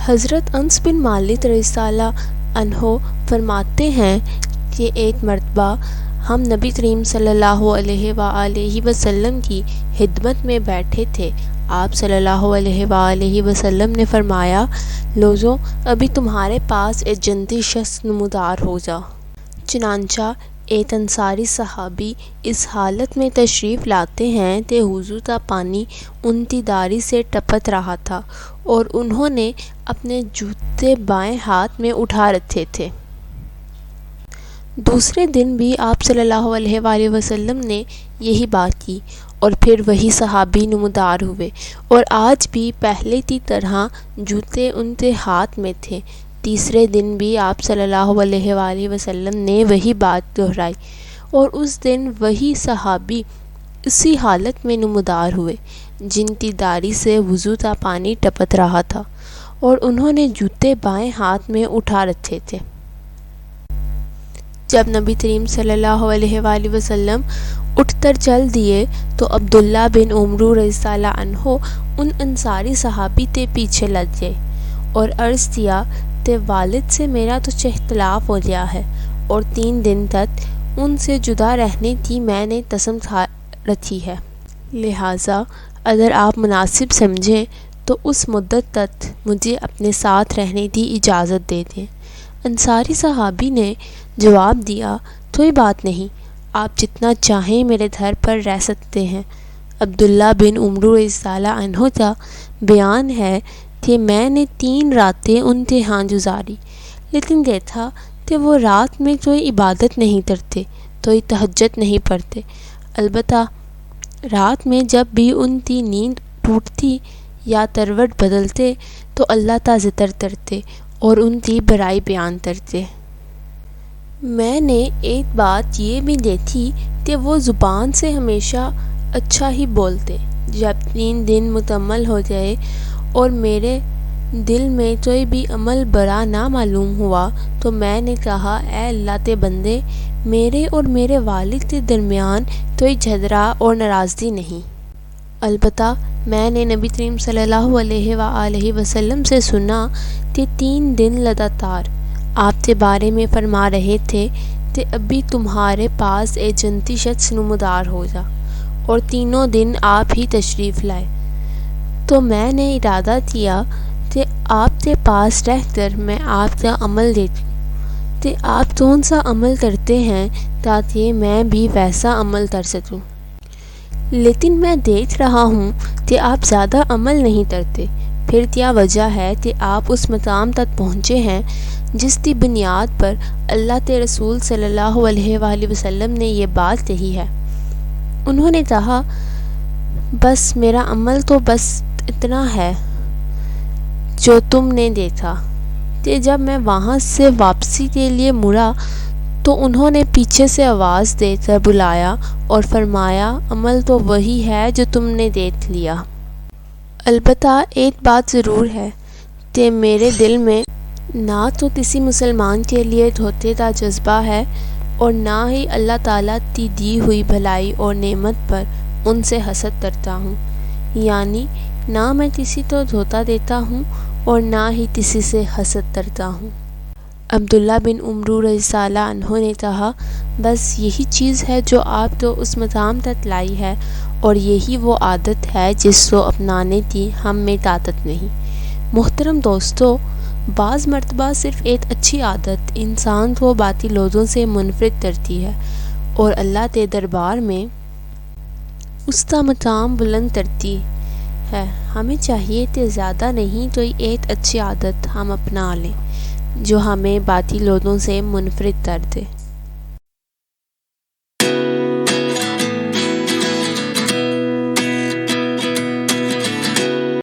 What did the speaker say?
حضرت انس بن مالک رضی اللہ عنہ فرماتے ہیں کہ ایک مرتبہ ہم نبی کریم صلی اللہ علیہ وآلہ وسلم کی خدمت میں بیٹھے تھے۔ آپ صلی اللہ علیہ وآلہ وسلم نے فرمایا، لوگو ابھی تمہارے پاس ایک جنتی شخص نمودار ہو جا۔ چنانچہ ایک انصاری صحابی اس حالت میں تشریف لاتے ہیں کہ وضو کا پانی ان کی داڑھی سے ٹپک رہا تھا اور انہوں نے اپنے جوتے بائیں ہاتھ میں اٹھا رکھے تھے۔ دوسرے دن بھی آپ صلی اللہ علیہ وآلہ وسلم نے یہی بات کی اور پھر وہی صحابی نمودار ہوئے، اور آج بھی پہلے کی طرح جوتے ان کے ہاتھ میں تھے۔ تیسرے دن بھی آپ صلی اللہ علیہ وآلہ وسلم نے وہی بات دہرائی اور اس دن وہی صحابی اسی حالت میں نمودار ہوئے جن کی داڑھی سے وضو کا پانی ٹپک رہا تھا اور انہوں نے جوتے بائیں ہاتھ میں اٹھا رکھے تھے۔ جب نبی کریم صلی اللہ علیہ وآلہ وسلم اٹھ کر چل دیے تو عبداللہ بن عمرو رضی اللہ عنہ ان انصاری صحابی کے پیچھے لگ گئے اور عرض کیا کہ والد سے میرا تو اختلاف ہو گیا ہے اور 3 دن تک ان سے جدا رہنے کی میں نے قسم کھا رکھی ہے، لہٰذا اگر آپ مناسب سمجھیں تو اس مدت تک مجھے اپنے ساتھ رہنے کی اجازت دے دیں۔ انصاری صحابی نے جواب دیا، کوئی بات نہیں، آپ جتنا چاہیں میرے گھر پر رہ سکتے ہیں۔ عبداللہ بن عمرو رضی اللہ عنہ کا بیان ہے کہ میں نے 3 راتیں ان کے ہاں گزاری، لیکن دیکھا کہ وہ رات میں کوئی عبادت نہیں کرتے، کوئی تہجد نہیں پڑھتے، البتہ رات میں جب بھی ان کی نیند ٹوٹتی یا کروٹ بدلتے تو اللہ کا ذکر کرتے اور ان کی برائی بیان کرتے۔ میں نے ایک بات یہ بھی دیکھی کہ وہ زبان سے ہمیشہ اچھا ہی بولتے۔ جب 3 دن مکمل ہو گئے اور میرے دل میں کوئی بھی عمل برا نہ معلوم ہوا تو میں نے کہا، اے اللہ کے بندے، میرے اور میرے والد کے درمیان کوئی جھگڑا اور ناراضگی نہیں۔ البتہ میں نے نبی کریم صلی اللہ علیہ وآلہ وسلم سے سنا کہ 3 دن لگاتار آپ کے بارے میں فرما رہے تھے کہ ابھی تمہارے پاس ایک جنتی شخص نمودار ہو جا، اور 3 دن آپ ہی تشریف لائے۔ تو میں نے ارادہ کیا کہ آپ کے پاس رہ کر میں آپ کا عمل دیکھوں کہ آپ کون سا عمل کرتے ہیں تاکہ میں بھی ویسا عمل کر سکوں، لیکن میں دیکھ رہا ہوں کہ آپ زیادہ عمل نہیں کرتے۔ پھر کیا وجہ ہے کہ آپ اس مقام تک پہنچے ہیں جس کی بنیاد پر اللہ کے رسول صلی اللہ علیہ وآلہ وسلم نے یہ بات کہی ہے؟ انہوں نے کہا، بس میرا عمل تو بس اتنا ہے جو تم نے دیکھا کہ جب میں وہاں سے واپسی کے لیے مڑا تو انہوں نے پیچھے سے آواز دے کر بلایا اور فرمایا، عمل تو وہی ہے جو تم نے دیکھ لیا۔ البتہ ایک بات ضرور ہے کہ میرے دل میں نہ تو کسی مسلمان کے لیے دھوکے کا جذبہ ہے اور نہ ہی اللہ تعالیٰ کی دی ہوئی بھلائی اور نعمت پر ان سے حسد کرتا ہوں، یعنی نہ میں کسی کو دھوکا دیتا ہوں اور نہ ہی کسی سے حسد کرتا ہوں۔ عبداللہ بن عمرو رضی اللہ عنہ نے کہا، بس یہی چیز ہے جو آپ کو اس مقام تک لائی ہے، اور یہی وہ عادت ہے جس کو اپنانے کی ہم میں طاقت نہیں۔ محترم دوستو، بعض مرتبہ صرف ایک اچھی عادت انسان کو باقی لوگوں سے منفرد کرتی ہے اور اللہ کے دربار میں اس کا مقام بلند کرتی ہے۔ ہمیں چاہیے کہ زیادہ نہیں تو ایک اچھی عادت ہم اپنا لیں جو ہمیں باقی لوگوں سے منفرد کر دے۔